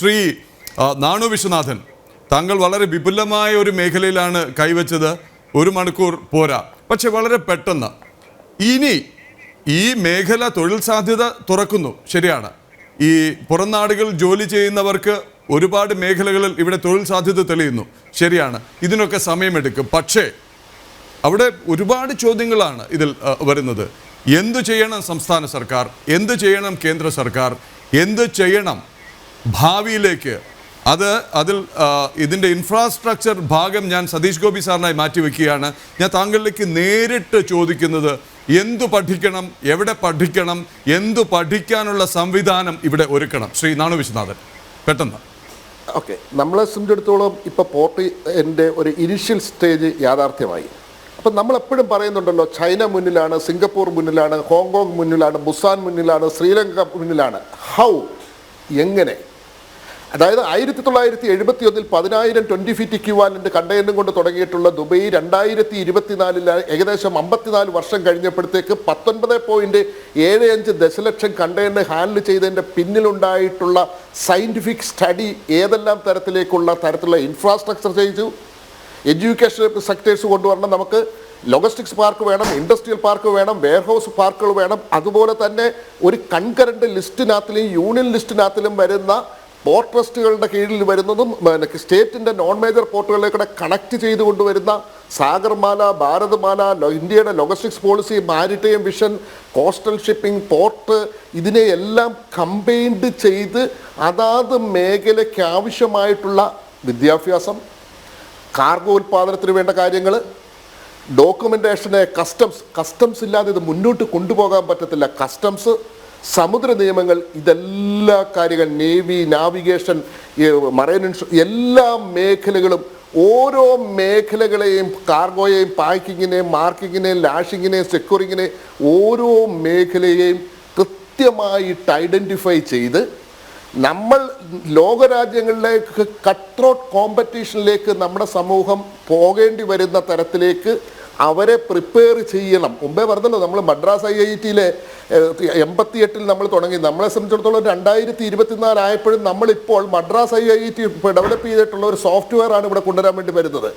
ശ്രീ നാണു വിശ്വനാഥൻ, താങ്കൾ വളരെ വിപുലമായ ഒരു മേഖലയിലാണ് കൈവച്ചത്. ഒരു മണിക്കൂർ പോരാ, പക്ഷെ വളരെ പെട്ടെന്ന് ഇനി ഈ മേഖല തൊഴിൽ സാധ്യത തുറക്കുന്നു, ശരിയാണ്. ഈ പുറം നാടുകളിൽ ജോലി ചെയ്യുന്നവർക്ക് ഒരുപാട് മേഖലകളിൽ ഇവിടെ തൊഴിൽ സാധ്യത തെളിയുന്നു, ശരിയാണ്. ഇതിനൊക്കെ സമയമെടുക്കും. പക്ഷേ അവിടെ ഒരുപാട് ചോദ്യങ്ങളാണ് ഇതിൽ വരുന്നത്. എന്തു ചെയ്യണം സംസ്ഥാന സർക്കാർ, എന്തു ചെയ്യണം കേന്ദ്ര സർക്കാർ, എന്തു ചെയ്യണം ഭാവിയിലേക്ക്? അതിൽ ഇതിൻ്റെ ഇൻഫ്രാസ്ട്രക്ചർ ഭാഗം ഞാൻ സതീഷ് ഗോപി സാറിനായി മാറ്റിവെക്കുകയാണ്. ഞാൻ താങ്കളിലേക്ക് നേരിട്ട് ചോദിക്കുന്നത്, എന്തു പഠിക്കണം, എവിടെ പഠിക്കണം, എന്തു പഠിക്കാനുള്ള സംവിധാനം ഇവിടെ ഒരുക്കണം? ശ്രീ നാണു വിശ്വനാഥൻ, പെട്ടെന്ന്. ഓക്കെ, നമ്മളെ സംബന്ധിച്ചിടത്തോളം ഇപ്പോൾ പോർട്ടിൻ്റെ ഒരു ഇനിഷ്യൽ സ്റ്റേജ് യാഥാർത്ഥ്യമായി. അപ്പം നമ്മളെപ്പോഴും പറയുന്നുണ്ടല്ലോ, ചൈന മുന്നിലാണ്, സിംഗപ്പൂർ മുന്നിലാണ്, ഹോങ്കോങ് മുന്നിലാണ്, ബുസാൻ മുന്നിലാണ്, ശ്രീലങ്ക മുന്നിലാണ്. ഹൗ, എങ്ങനെ? അതായത് 1971 10,000 20 ഫീറ്റ് ഇക്വിവാലന്റ് കണ്ടെയ്നറും കൊണ്ട് തുടങ്ങിയിട്ടുള്ള ദുബൈ 2024 ഏകദേശം 54 വർഷം കഴിഞ്ഞപ്പോഴത്തേക്ക് 19.75 ദശലക്ഷം കണ്ടെയ്നർ ഹാൻഡിൽ ചെയ്തതിൻ്റെ പിന്നിലുണ്ടായിട്ടുള്ള സയൻറ്റിഫിക് സ്റ്റഡി ഏതെല്ലാം തരത്തിലുള്ള ഇൻഫ്രാസ്ട്രക്ചർ ചെയ്തു. എഡ്യൂക്കേഷൻ സെക്ടേഴ്സ് കൊണ്ടുവരണം, നമുക്ക് ലോജിസ്റ്റിക്സ് പാർക്ക് വേണം, ഇൻഡസ്ട്രിയൽ പാർക്ക് വേണം, വെയർഹൗസ് പാർക്കുകൾ വേണം. അതുപോലെ തന്നെ ഒരു കൺകറന്റ് ലിസ്റ്റിനകത്തിലും യൂണിയൻ ലിസ്റ്റിനകത്തിലും വരുന്ന പോർട്ട് ട്രസ്റ്റുകളുടെ കീഴിൽ വരുന്നതും സ്റ്റേറ്റിൻ്റെ നോൺ മേജർ പോർട്ടുകളിലേക്കൂടെ കണക്ട് ചെയ്ത് കൊണ്ടുവരുന്ന സാഗർമാല, ഭാരത്മാല, ഇന്ത്യയുടെ logistics policy, maritime vision, coastal shipping, port, ഇതിനെയെല്ലാം കമ്പൈൻഡ് ചെയ്ത് അതാത് മേഖലയ്ക്ക് ആവശ്യമായിട്ടുള്ള വിദ്യാഭ്യാസം, കാർഗോ ഉൽപ്പാദനത്തിന് വേണ്ട കാര്യങ്ങൾ, ഡോക്യുമെൻറ്റേഷന്, കസ്റ്റംസ് ഇല്ലാതെ ഇത് മുന്നോട്ട് കൊണ്ടുപോകാൻ പറ്റത്തില്ല. കസ്റ്റംസ്, സമുദ്ര നിയമങ്ങൾ, ഇതെല്ലാ കാര്യങ്ങൾ, നേവി, നാവിഗേഷൻ, മറൈൻ ഇൻഷുറൻസ്, എല്ലാ മേഖലകളും, ഓരോ മേഖലകളെയും, കാർഗോയെയും, പാക്കിങ്ങിനെയും, മാർക്കിങ്ങിനെയും, ലാഷിങ്ങിനെയും, സെക്യൂറിങ്ങിനെയും, ഓരോ മേഖലയെയും കൃത്യമായിട്ട് ഐഡൻറ്റിഫൈ ചെയ്ത് നമ്മൾ ലോകരാജ്യങ്ങളിലേക്ക് കട്ട്രോട്ട് കോമ്പറ്റീഷനിലേക്ക് നമ്മുടെ സമൂഹം പോകേണ്ടി വരുന്ന തരത്തിലേക്ക് അവരെ പ്രിപ്പയർ ചെയ്യണം. മുമ്പേ പറഞ്ഞല്ലോ, നമ്മൾ മദ്രാസ് IIT 88 നമ്മൾ തുടങ്ങി. നമ്മളെ സംബന്ധിച്ചിടത്തോളം 2024 ആയപ്പോഴും നമ്മളിപ്പോൾ മദ്രാസ് IIT ഡെവലപ്പ് ചെയ്തിട്ടുള്ള ഒരു സോഫ്റ്റ്വെയർ ആണ് ഇവിടെ കൊണ്ടുവരാൻ വേണ്ടി വരുന്നത്.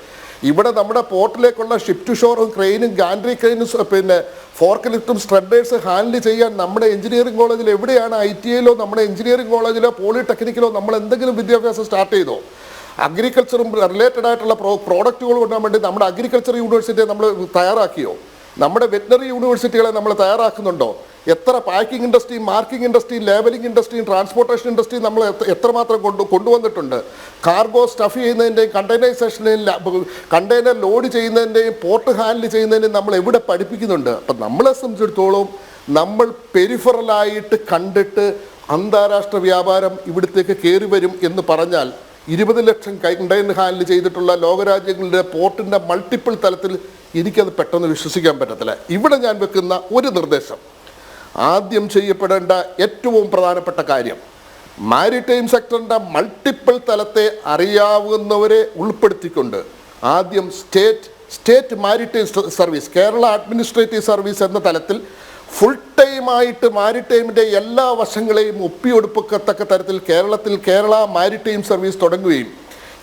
ഇവിടെ നമ്മുടെ പോർട്ടിലേക്കുള്ള ഷിപ്പ് ടു ഷോറും ക്രെയിനും ഗാൻഡ്രി ക്രെയിനും പിന്നെ ഫോർക്ക് ലിഫ്റ്റും സ്ട്രെഡേഴ്സ് ഹാൻഡിൽ ചെയ്യാൻ നമ്മുടെ എഞ്ചിനീയറിംഗ് കോളേജിൽ എവിടെയാണ്? ITIയിലോ നമ്മുടെ എഞ്ചിനീയറിംഗ് കോളേജിലോ പോളിടെക്നിക്കിലോ നമ്മൾ എന്തെങ്കിലും വിദ്യാഭ്യാസം സ്റ്റാർട്ട് ചെയ്തോ? അഗ്രികൾച്ചറും റിലേറ്റഡ് ആയിട്ടുള്ള പ്രോഡക്റ്റുകൾ കൊണ്ടുവരാൻ വേണ്ടി നമ്മുടെ അഗ്രികൾച്ചർ യൂണിവേഴ്സിറ്റിയെ നമ്മൾ തയ്യാറാക്കിയോ? നമ്മുടെ വെറ്റിനറി യൂണിവേഴ്സിറ്റികളെ നമ്മൾ തയ്യാറാക്കുന്നുണ്ടോ? എത്ര പാക്കിംഗ് ഇൻഡസ്ട്രിയും, മാർക്കിംഗ് ഇൻഡസ്ട്രിയും, ലേബലിംഗ് ഇൻഡസ്ട്രിയും, ട്രാൻസ്പോർട്ടേഷൻ ഇൻഡസ്ട്രിയും നമ്മൾ എത്രമാത്രം കൊണ്ടുവന്നിട്ടുണ്ട്? കാർഗോ സ്റ്റഫ് ചെയ്യുന്നതിൻ്റെയും കണ്ടെയ്നറൈസേഷനെയും കണ്ടെയ്നർ ലോഡ് ചെയ്യുന്നതിൻ്റെയും പോർട്ട് ഹാൻഡിൽ ചെയ്യുന്നതിൻ്റെയും നമ്മൾ എവിടെ പഠിപ്പിക്കുന്നുണ്ട്? അപ്പം നമ്മളെ സംബന്ധിച്ചിടത്തോളം നമ്മൾ പെരിഫറലായിട്ട് കണ്ടിട്ട് അന്താരാഷ്ട്ര വ്യാപാരം ഇവിടത്തേക്ക് കയറി വരും എന്ന് പറഞ്ഞാൽ 20 ലക്ഷം കണ്ടെയ്നർ ഹാൻഡിൽ ചെയ്തിട്ടുള്ള ലോകരാജ്യങ്ങളുടെ പോർട്ടിൻ്റെ മൾട്ടിപ്പിൾ തലത്തിൽ എനിക്കത് പെട്ടെന്ന് വിശ്വസിക്കാൻ പറ്റത്തില്ല. ഇവിടെ ഞാൻ വെക്കുന്ന ഒരു നിർദ്ദേശം, ആദ്യം ചെയ്യപ്പെടേണ്ട ഏറ്റവും പ്രധാനപ്പെട്ട കാര്യം, മാരിടൈം സെക്ടറിൻ്റെ മൾട്ടിപ്പിൾ തലത്തെ അറിയാവുന്നവരെ ഉൾപ്പെടുത്തിക്കൊണ്ട് ആദ്യം state maritime service, Kerala administrative service എന്ന തലത്തിൽ ഫുൾ ടൈമായിട്ട് മാരിടൈമിൻ്റെ എല്ലാ വശങ്ങളെയും ഒപ്പിയൊടുപ്പത്തക്ക തരത്തിൽ കേരളത്തിൽ കേരള മാരിടൈം സർവീസ് തുടങ്ങുകയും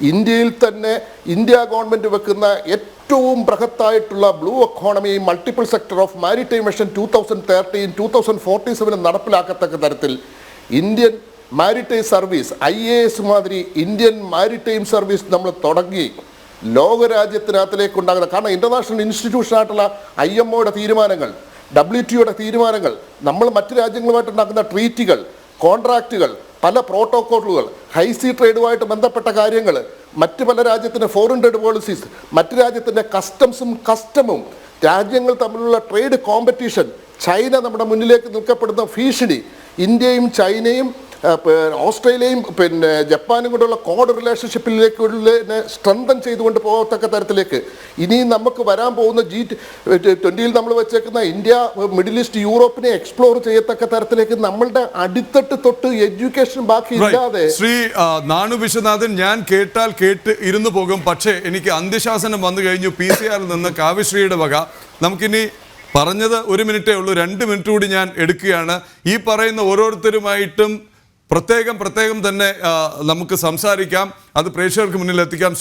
ഇന്ത്യയിൽ തന്നെ ഇന്ത്യ ഗവൺമെൻറ് വെക്കുന്ന ഏറ്റവും ബൃഹത്തായിട്ടുള്ള blue economy multiple sector of maritime mission 2013-2047 നടപ്പിലാക്കത്തക്ക തരത്തിൽ ഇന്ത്യൻ മാരിടൈം സർവീസ് IAS മാതിരി ഇന്ത്യൻ മാരിടൈം സർവീസ് നമ്മൾ തുടങ്ങി ലോകരാജ്യത്തിനകത്തിലേക്ക് ഉണ്ടാകുന്ന, കാരണം ഇൻ്റർനാഷണൽ ഇൻസ്റ്റിറ്റ്യൂഷനായിട്ടുള്ള IMOയുടെ തീരുമാനങ്ങൾ, WTOയുടെ തീരുമാനങ്ങൾ, നമ്മൾ മറ്റ് രാജ്യങ്ങളുമായിട്ടുണ്ടാക്കുന്ന ട്രീറ്റികൾ, കോൺട്രാക്റ്റുകൾ, പല പ്രോട്ടോക്കോളുകൾ, ഹൈസീ ട്രേഡുമായിട്ട് ബന്ധപ്പെട്ട കാര്യങ്ങൾ, മറ്റ് പല രാജ്യത്തിൻ്റെ ഫോറിൻ ട്രേഡ് പോളിസീസ്, മറ്റ് രാജ്യത്തിൻ്റെ കസ്റ്റമും, രാജ്യങ്ങൾ തമ്മിലുള്ള ട്രേഡ് കോമ്പറ്റീഷൻ, ചൈന നമ്മുടെ മുന്നിലേക്ക് നിൽക്കപ്പെടുന്ന ഭീഷണി, ഇന്ത്യയും ചൈനയും ഓസ്ട്രേലിയയും പിന്നെ ജപ്പാനും കൊണ്ടുള്ള കോഡ് റിലേഷൻഷിപ്പിലേക്കുള്ള സ്ട്രെങ്തൻ ചെയ്തുകൊണ്ട് പോകത്തക്ക തരത്തിലേക്ക് ഇനിയും നമുക്ക് വരാൻ പോകുന്ന G20 നമ്മൾ വെച്ചേക്കുന്ന ഇന്ത്യ, മിഡിൽ ഈസ്റ്റ്, യൂറോപ്പിനെ എക്സ്പ്ലോർ ചെയ്യത്തക്ക തരത്തിലേക്ക് നമ്മളുടെ അടിത്തട്ട് തൊട്ട് എഡ്യൂക്കേഷൻ ബാക്കി ഇല്ലാതെ. ശ്രീ നാണു വിശ്വനാഥൻ, ഞാൻ കേട്ടാൽ കേട്ട് ഇരുന്നു പോകും, പക്ഷേ എനിക്ക് അന്ത്യശാസനം വന്നു കഴിഞ്ഞു PCR നിന്ന് കാവ്യശ്രീയുടെ വക. നമുക്കിനി പറഞ്ഞത് 1 മിനിറ്റേ ഉള്ളൂ, 2 മിനിറ്റ് കൂടി ഞാൻ എടുക്കുകയാണ്. ഈ പറയുന്ന ഓരോരുത്തരുമായിട്ടും പ്രത്യേകം തന്നെ നമുക്ക് സംസാരിക്കാം, അത് പ്രേക്ഷകർക്ക് മുന്നിൽ എത്തിക്കാം.